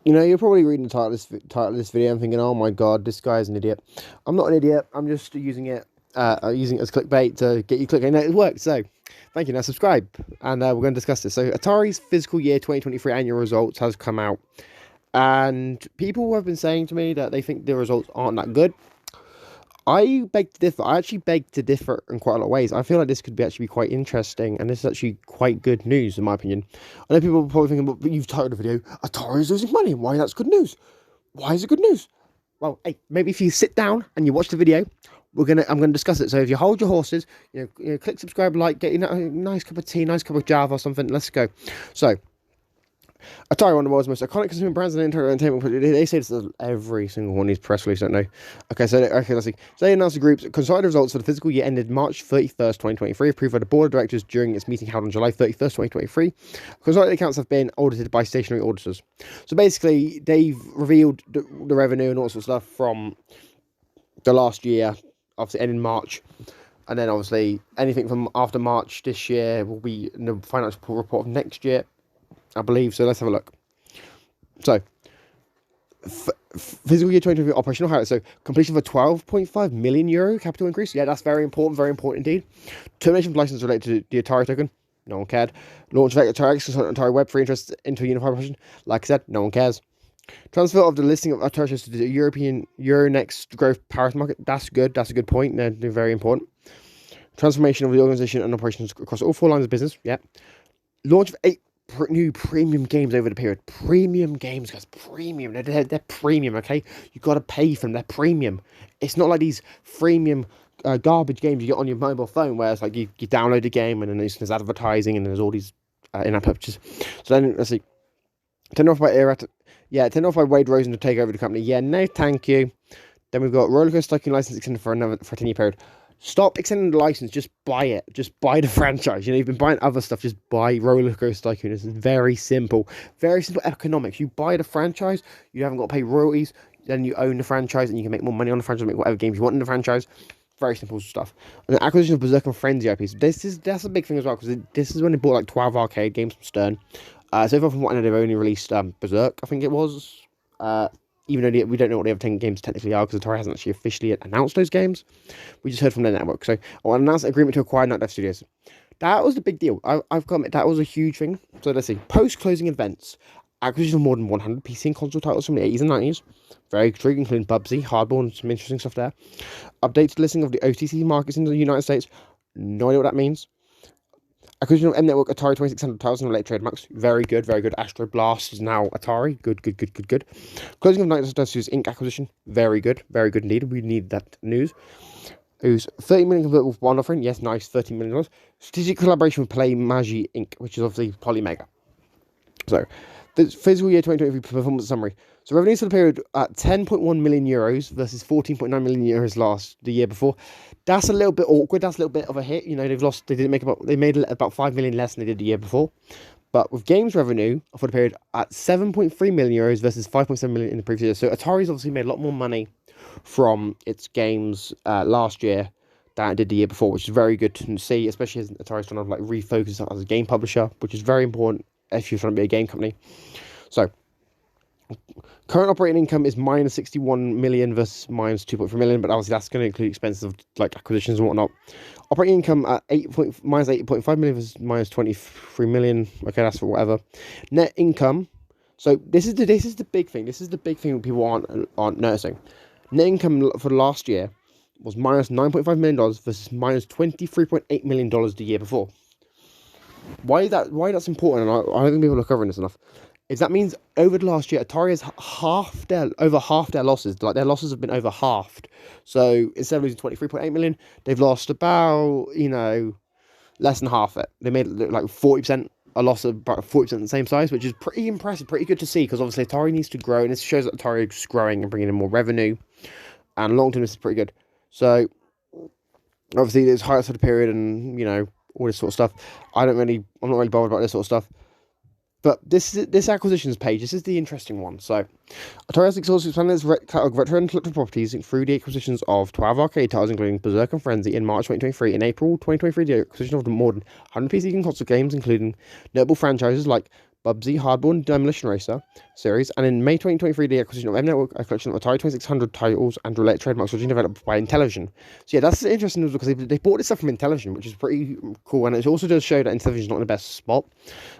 You know, you're probably reading the title of this video and thinking, "Oh my God, this guy's an idiot." I'm not an idiot. I'm just using it as clickbait to get you clicking. And it worked. So, thank you. Now subscribe, and we're going to discuss this. So, Atari's fiscal year 2023 annual results has come out, and people have been saying to me that they think the results aren't that good. I beg to differ. I actually beg to differ in quite a lot of ways. I feel like this could be quite interesting, and this is actually quite good news, in my opinion. I know people are probably thinking, but you've titled the video, Atari is losing money. Why that's good news? Why is it good news? Well, hey, maybe if you sit down and you watch the video, I'm gonna discuss it. So if you hold your horses, click subscribe, like, get a nice cup of tea, nice cup of Java or something. Let's go. So, Atari, one of the world's most iconic consumer brands in entertainment. They say this is every single one of these press releases, don't they? Okay, let's see. So they announced the group's consolidated results for the fiscal year ended March 31st, 2023, approved by the board of directors during its meeting held on July 31st, 2023. Consolidated accounts have been audited by stationary auditors. So basically, they've revealed the revenue and all sorts of stuff from the last year, obviously ending March. And then obviously anything from after March this year will be in the financial report of next year, I believe. So let's have a look. So, fiscal year 2023 operational highlights. So, completion of a €12.5 million capital increase. Yeah, that's very important indeed. Termination of license related to the Atari token. No one cared. Launch of Atari Web free interest into a unified version. Like I said, no one cares. Transfer of the listing of Atari shares to the European Euronext Growth Paris market. That's good. That's a good point. They're very important. Transformation of the organization and operations across all 4 lines of business. Yeah. Launch of 8 new premium games over the period. Premium games, guys. Premium. They're premium, okay? You got to pay for them. They're premium. It's not like these freemium garbage games you get on your mobile phone where it's like you download a game and then there's advertising and there's all these in-app purchases. So then, let's see. Turned off by Wade Rosen to take over the company. Yeah, no, thank you. Then we've got Roller Coaster Tycoon license extended for a 10-year period. Stop extending the license. Just buy it. Just buy the franchise. You've been buying other stuff. Just buy Roller Coaster Tycoon. It's very simple. Very simple economics. You buy the franchise. You haven't got to pay royalties. Then you own the franchise and you can make more money on the franchise, make whatever games you want in the franchise. Very simple stuff. And the acquisition of Berserk and Frenzy IPs. That's a big thing as well, because this is when they bought like 12 arcade games from Stern. So far from what I know, they've only released Berserk, I think it was. Even though we don't know what the other 10 games technically are, because Atari hasn't actually officially announced those games. We just heard from their network. So, announced an agreement to acquire Night Dive Studios. That was the big deal. I've got to admit, that was a huge thing. So, let's see. Post-closing events. Acquisition of more than 100 PC and console titles from the 80s and 90s. Very intriguing, including Bubsy, Hardball, and some interesting stuff there. Updated listing of the OTC markets in the United States. No idea what that means. Acquisition of M Network Atari 2600 titles and related trademarks. Very good, very good. Astro Blast is now Atari. Good. Closing of Night Dive Studios Inc. acquisition. Very good indeed. We need that news. It was $30 million convertible bond offering. Yes, nice, $30 million. Strategic collaboration with Play Magi Inc., which is obviously Polymega. So, the fiscal year 2023 performance summary. So, revenues for the period at €10.1 million versus €14.9 million the year before. That's a little bit awkward. That's a little bit of a hit. You know, they made about 5 million less than they did the year before. But with games revenue for the period at €7.3 million versus 5.7 million in the previous year. So, Atari's obviously made a lot more money from its games last year than it did the year before, which is very good to see, especially as Atari's trying to like refocus as a game publisher, which is very important if you're trying to be a game company. So, current operating income is minus 61 million versus minus 2.3 million, but obviously that's going to include expenses of like acquisitions and whatnot. Operating income at minus 8.5 million versus minus 23 million. Okay, that's for whatever. Net income. So this is the big thing. This is the big thing people aren't noticing. Net income for last year was minus $9.5 million versus minus $23.8 million the year before. Why that's important, and I don't think people are covering this enough, is that means over the last year, Atari has over half their losses. Like, their losses have been over halved. So, instead of losing 23.8 million, they've lost about, less than half it. They made like 40%, a loss of about 40% the same size, which is pretty impressive, pretty good to see, because obviously Atari needs to grow, and this shows that Atari is growing and bringing in more revenue, and long term this is pretty good. So, obviously there's highlights for the period and, all this sort of stuff. I'm not really bothered about this sort of stuff. But this acquisitions page, this is the interesting one. So, Atari has also expanded its catalog of retro intellectual properties through the acquisitions of 12 arcade titles, including Berserk and Frenzy, in March 2023. In April 2023, the acquisition of more than 100 PC and console games, including notable franchises like Bubsy, Hardball, Demolition Racer series, and in May 2023, the acquisition of M Network, a collection of Atari 2600 titles and related trademarks originally developed by Intellivision. So yeah, that's interesting news because they bought this stuff from Intellivision, which is pretty cool, and it also does show that Intellivision is not in the best spot.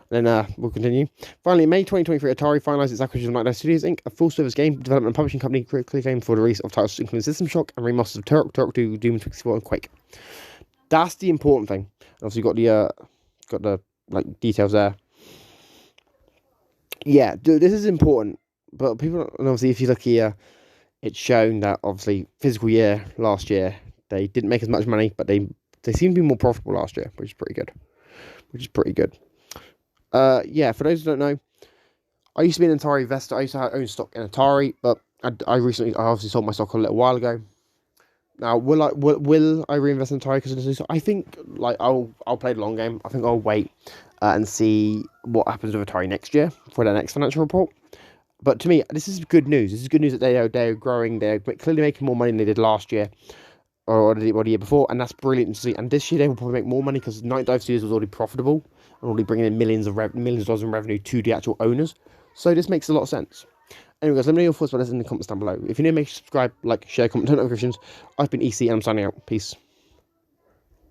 Then we'll continue. Finally, in May 2023, Atari finalized its acquisition of Night Dive Studios Inc., a full-service game development and publishing company critically acclaimed for the release of titles including System Shock and remasters of Turok 2, Doom 64, and Quake. That's the important thing. Obviously, got the like details there. Yeah, dude, this is important. But people, and obviously, if you look here, it's shown that obviously fiscal year last year they didn't make as much money, but they seem to be more profitable last year, which is pretty good. Yeah, for those who don't know, I used to be an Atari investor. I used to own stock in Atari, but I obviously sold my stock a little while ago. Now, will I reinvest in Atari? Because I think like I'll play the long game. I think I'll wait and see what happens with Atari next year for their next financial report. But to me, this is good news. This is good news that they're growing. They're clearly making more money than they did last year or the year before, and that's brilliant to see. And this year they will probably make more money because Night Dive Studios was already profitable and already bringing in millions of dollars in revenue to the actual owners. So this makes a lot of sense. Anyway, guys, let me know your thoughts about this in the comments down below. If you're new, make sure to subscribe, like, share, comment, turn notifications. I've been EC, and I'm signing out. Peace.